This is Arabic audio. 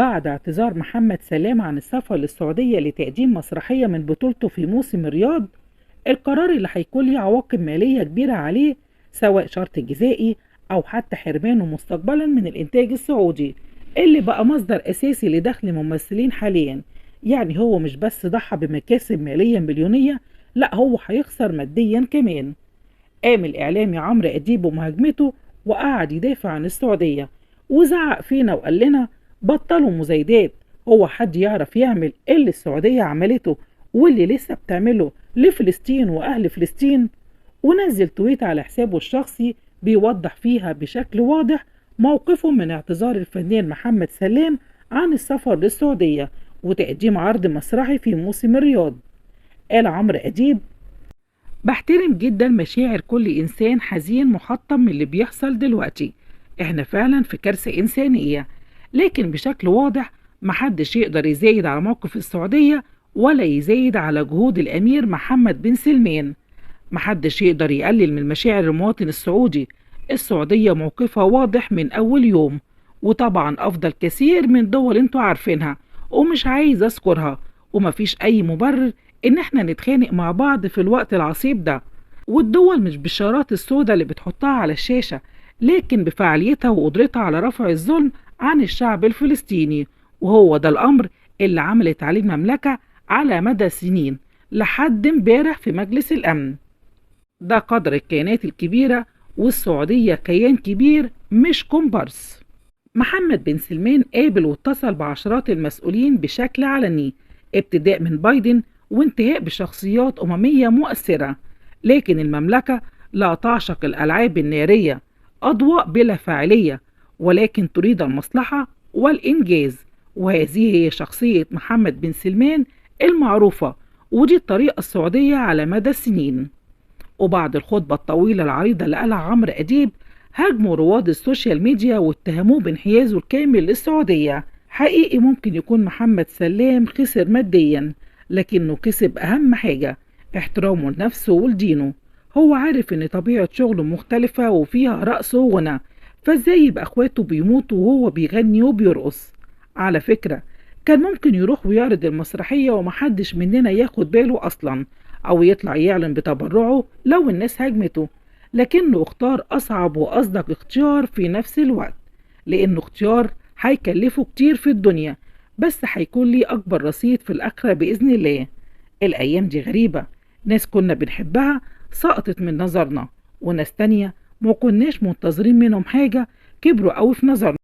بعد اعتذار محمد سلام عن السفر للسعودية لتقديم مسرحية من بطولته في موسم الرياض، القرار اللي هيكون ليه عواقب مالية كبيرة عليه، سواء شرط جزائي أو حتى حرمانه مستقبلا من الإنتاج السعودي اللي بقى مصدر أساسي لدخل الممثلين حاليا. يعني هو مش بس ضحى بمكاسب مالية مليونية، لا هو هيخسر ماديا كمان. قام الإعلامي عمرو أديب بمهاجمته وقعد يدافع عن السعودية، وزعق فينا وقال لنا بطلوا مزايدات، هو حد يعرف يعمل اللي السعودية عملته واللي لسه بتعمله لفلسطين وأهل فلسطين؟ ونزل تويت على حسابه الشخصي بيوضح فيها بشكل واضح موقفه من اعتذار الفنان محمد سلام عن السفر للسعودية وتقديم عرض مسرحي في موسم الرياض. قال عمرو أديب: بحترم جدا مشاعر كل إنسان حزين محطم من اللي بيحصل دلوقتي، احنا فعلا في كارثة إنسانية، لكن بشكل واضح محدش يقدر يزايد على موقف السعودية ولا يزايد على جهود الأمير محمد بن سلمان. محدش يقدر يقلل من مشاعر المواطن السعودي. السعودية موقفها واضح من أول يوم، وطبعا أفضل كثير من دول انتوا عارفينها ومش عايز أذكرها، ومفيش أي مبرر إن احنا نتخانق مع بعض في الوقت العصيب ده. والدول مش بالشارات السوداء اللي بتحطها على الشاشة، لكن بفعاليتها وقدرتها على رفع الظلم عن الشعب الفلسطيني، وهو ده الأمر اللي عملت عليه المملكة على مدى سنين لحد امبارح في مجلس الأمن. ده قدر الكيانات الكبيرة، والسعودية كيان كبير مش كومبارس. محمد بن سلمان قابل واتصل بعشرات المسؤولين بشكل علني، ابتداء من بايدن وانتهاء بشخصيات أممية مؤثرة. لكن المملكة لا تعشق الألعاب النارية، أضواء بلا فاعلية، ولكن تريد المصلحة والإنجاز. وهذه هي شخصية محمد بن سلمان المعروفة، ودي الطريقة السعودية على مدى السنين. وبعد الخطبة الطويلة العريضة اللي قالها عمرو أديب، هاجموا رواد السوشيال ميديا واتهموه بانحيازه الكامل للسعودية. حقيقي ممكن يكون محمد سلام خسر ماديا، لكنه كسب أهم حاجة: احترامه لنفسه ولدينه. هو عارف ان طبيعة شغله مختلفة وفيها رقص وغنى، فازاي يبقى اخواته بيموتوا وهو بيغني وبيرقص؟ على فكرة، كان ممكن يروح ويعرض المسرحية ومحدش مننا ياخد باله أصلا، أو يطلع يعلن بتبرعه لو الناس هاجمته، لكنه اختار أصعب وأصدق اختيار في نفس الوقت، لأنه اختيار هيكلفه كتير في الدنيا، بس هيكون ليه أكبر رصيد في الآخرة بإذن الله. الأيام دي غريبة، ناس كنا بنحبها سقطت من نظرنا، وناس تانية ما كناش منتظرين منهم حاجة كبروا قوي في نظرنا.